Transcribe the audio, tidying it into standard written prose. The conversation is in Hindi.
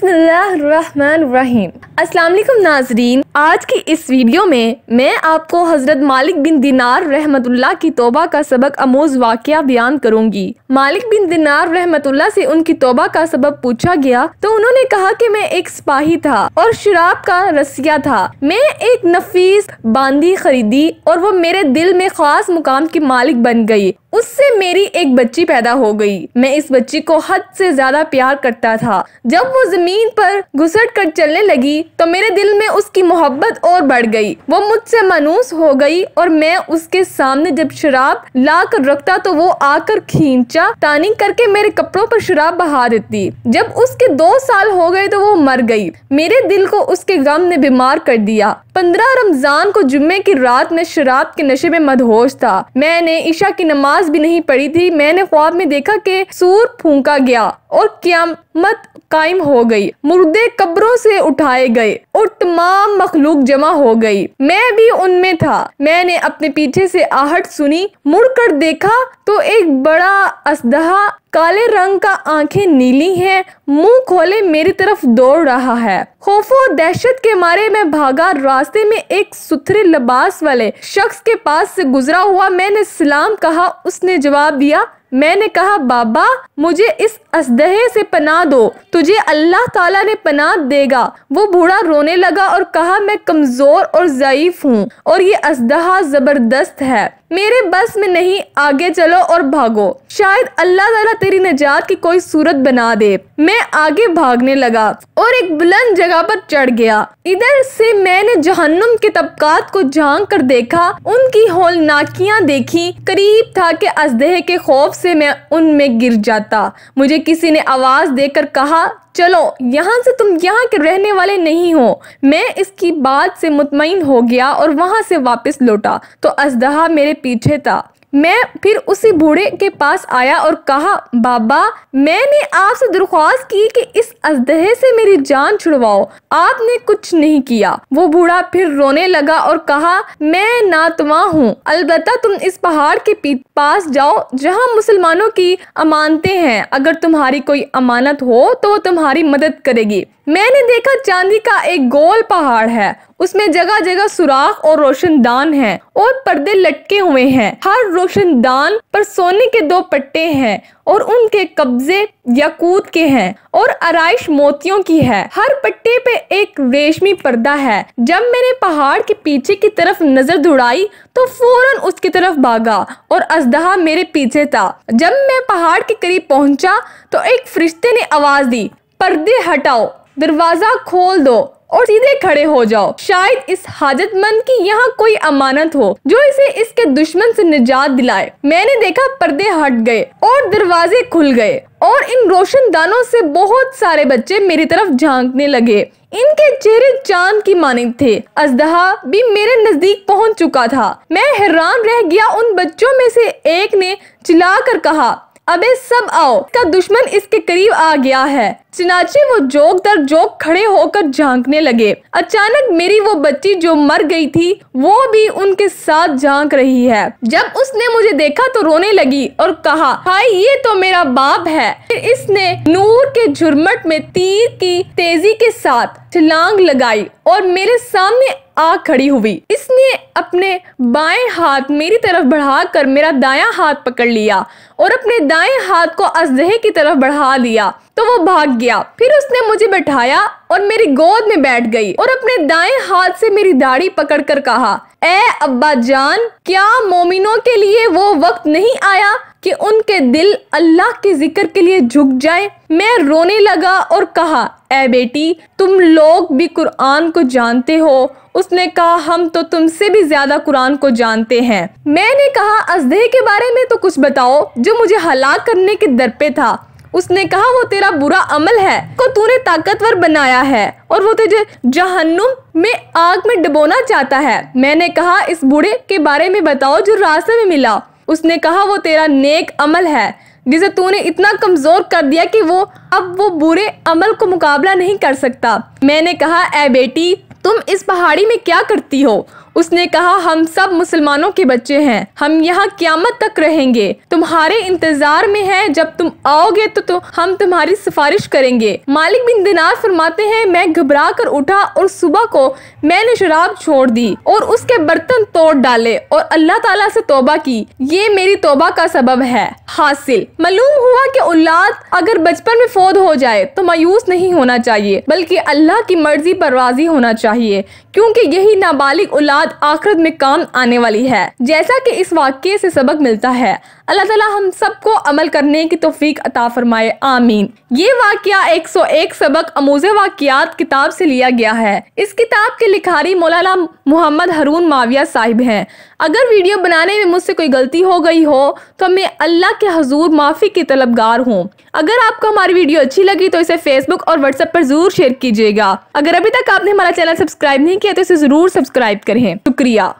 बिस्मिल्लाहिर्रहमानिर्रहीम। अस्सलाम वालेकुम नाज़रीन, आज की इस वीडियो में मैं आपको हज़रत मालिक बिन दिनार रहमतुल्लाह की तौबा का सबक आमूज़ वाक़या बयान करूंगी। मालिक बिन दिनार रहमतुल्लाह से उनकी तौबा का सबब पूछा गया तो उन्होंने कहा कि मैं एक सिपाही था और शराब का रसिया था। मैं एक नफीस बांदी खरीदी और वो मेरे दिल में खास मुकाम की मालिक बन गई। उससे मेरी एक बच्ची पैदा हो गई। मैं इस बच्ची को हद से ज्यादा प्यार करता था। जब वो जमीन पर घुसट कर चलने लगी तो मेरे दिल में उसकी मोहब्बत और बढ़ गई। वो मुझसे मानूस हो गई और मैं उसके सामने जब शराब ला कर रखता तो वो आकर खींचा तानी करके मेरे कपड़ों पर शराब बहा देती। जब उसके 2 साल हो गए तो वो मर गई। मेरे दिल को उसके गम ने बीमार कर दिया। 15 रमजान को जुम्मे की रात में शराब के नशे में मदहोश था। मैंने ईशा की नमाज भी नहीं पढ़ी थी। मैंने ख्वाब में देखा कि सूर फूंका गया और क़यामत कायम हो गई। मुर्दे कब्रों से उठाए गए और तमाम मखलूक जमा हो गई। मैं भी उनमें था। मैंने अपने पीछे से आहट सुनी, मुड़कर देखा तो एक बड़ा असदहा काले रंग का, आंखें नीली हैं, मुंह खोले मेरी तरफ दौड़ रहा है। खौफो दहशत के मारे मैं भागा। रास्ते में एक सुथरे लिबास वाले शख्स के पास से गुजरा हुआ। मैंने सलाम कहा। उसने जवाब दिया। मैंने कहा, बाबा मुझे इस असदहे से पनाह दो, तुझे अल्लाह ताला ने पनाह देगा। वो बूढ़ा रोने लगा और कहा, मैं कमजोर और ज़ईफ हूँ और ये असदहा जबरदस्त है, मेरे बस में नहीं, आगे चलो और भागो, शायद अल्लाह ताला तेरी निजात की कोई सूरत बना दे। मैं आगे भागने लगा और एक बुलंद जगह पर चढ़ गया। इधर से मैंने जहन्नुम के तबकात को झांक कर देखा, उनकी हौलनाकियां देखी। करीब था कि असदहे के खौफ से मैं उनमें गिर जाता। मुझे किसी ने आवाज देकर कहा, चलो यहाँ से, तुम यहाँ के रहने वाले नहीं हो। मैं इसकी बात से मुतमईन हो गया और वहां से वापस लौटा तो असदहा मेरे पीछे था। मैं फिर उसी बूढ़े के पास आया और कहा, बाबा मैंने आपसे दरख्वास्त की कि इस असदहे से मेरी जान छुड़वाओ, आपने कुछ नहीं किया। वो बूढ़ा फिर रोने लगा और कहा, मैं नातवा हूँ, अलबत्ता तुम इस पहाड़ के पास जाओ जहाँ मुसलमानों की अमानतें हैं। अगर तुम्हारी कोई अमानत हो तो वो तुम्हारी मदद करेगी। मैंने देखा चांदी का एक गोल पहाड़ है, उसमें जगह जगह सुराख और रोशनदान हैं और पर्दे लटके हुए हैं। हर रोशनदान पर सोने के 2 पट्टे हैं और उनके कब्जे याकूत के हैं और आराइश मोतियों की है। हर पट्टे पे एक रेशमी पर्दा है। जब मैंने पहाड़ के पीछे की तरफ नजर दौड़ाई तो फौरन उसकी तरफ भागा और असदहा मेरे पीछे था। जब मैं पहाड़ के करीब पहुंचा तो एक फरिश्ते ने आवाज दी, पर्दे हटाओ, दरवाजा खोल दो और सीधे खड़े हो जाओ। शायद इस हाजतमंद की यहाँ कोई अमानत हो जो इसे इसके दुश्मन से निजात दिलाए। मैंने देखा पर्दे हट गए और दरवाजे खुल गए और इन रोशनदानों से बहुत सारे बच्चे मेरी तरफ झांकने लगे। इनके चेहरे चांद की मानिंद थे। असदहा भी मेरे नजदीक पहुंच चुका था। मैं हैरान रह गया। उन बच्चों में से एक ने चिल्लाकर कहा, अबे सब आओ, इसका दुश्मन इसके करीब आ गया है। चनाचे वो जोक दर जोक खड़े होकर झांकने लगे। अचानक मेरी वो बच्ची जो मर गई थी वो भी उनके साथ झांक रही है। जब उसने मुझे देखा तो रोने लगी और कहा, हाय ये तो मेरा बाप है। फिर इसने नूर के झुरमट में तीर की तेजी के साथ छलांग लगाई और मेरे सामने आ खड़ी हुई। इसने अपने बाएं हाथ मेरी तरफ बढ़ाकर मेरा दायां हाथ पकड़ लिया और अपने दाएं हाथ को असदहे की तरफ बढ़ा दिया तो वो भाग गया। फिर उसने मुझे बैठाया और मेरी गोद में बैठ गई और अपने दाएं हाथ से मेरी दाढ़ी पकड़कर कहा, ए अब्बा जान, क्या मोमिनों के लिए वो वक्त नहीं आया कि उनके दिल अल्लाह के जिक्र के लिए झुक जाएं? मैं रोने लगा और कहा, ए बेटी, तुम लोग भी कुरान को जानते हो। उसने कहा, हम तो तुमसे भी ज्यादा कुरान को जानते हैं। मैंने कहा, असदहे के बारे में तो कुछ बताओ जो मुझे हलाक करने के दर पे था। उसने कहा, वो तेरा बुरा अमल है को तूने ताकतवर बनाया है और वो तुझे जहन्नुम में आग में डुबोना चाहता है। मैंने कहा, इस बूढ़े के बारे में बताओ जो रास्ते में मिला। उसने कहा, वो तेरा नेक अमल है जिसे तूने इतना कमजोर कर दिया कि वो अब वो बुरे अमल को मुकाबला नहीं कर सकता। मैंने कहा, ए बेटी, तुम इस पहाड़ी में क्या करती हो? उसने कहा, हम सब मुसलमानों के बच्चे हैं, हम यहाँ क़यामत तक रहेंगे, तुम्हारे इंतजार में है, जब तुम आओगे तो हम तुम्हारी सिफारिश करेंगे। मालिक बिन दिनार फरमाते हैं, मैं घबरा कर उठा और सुबह को मैंने शराब छोड़ दी और उसके बर्तन तोड़ डाले और अल्लाह ताला से तौबा की। ये मेरी तौबा का सबब है। हासिल मालूम हुआ कि औलाद अगर बचपन में फौत हो जाए तो मायूस नहीं होना चाहिए, बल्कि अल्लाह की मर्जी पर राजी होना चाहिए, क्योंकि यही नाबालिग औलाद आखिरत में काम आने वाली है। जैसा कि इस वाक़ये से सबक मिलता है, अल्लाह ताला हम सबको अमल करने की तौफीक अता फरमाए, आमीन। ये वाक़या 101 सबक अमूज़े वाक़यात किताब से लिया गया है। इस किताब के लिखारी मौलाना मोहम्मद हारून माविया साहिब हैं। अगर वीडियो बनाने में मुझसे कोई गलती हो गई हो तो मैं अल्लाह के हजूर माफ़ी की तलबगार हूँ। अगर आपको हमारी वीडियो अच्छी लगी तो इसे फेसबुक और व्हाट्सएप पर जरूर शेयर कीजिएगा। अगर अभी तक आपने हमारा चैनल सब्सक्राइब नहीं किया तो इसे जरूर सब्सक्राइब करें। शुक्रिया।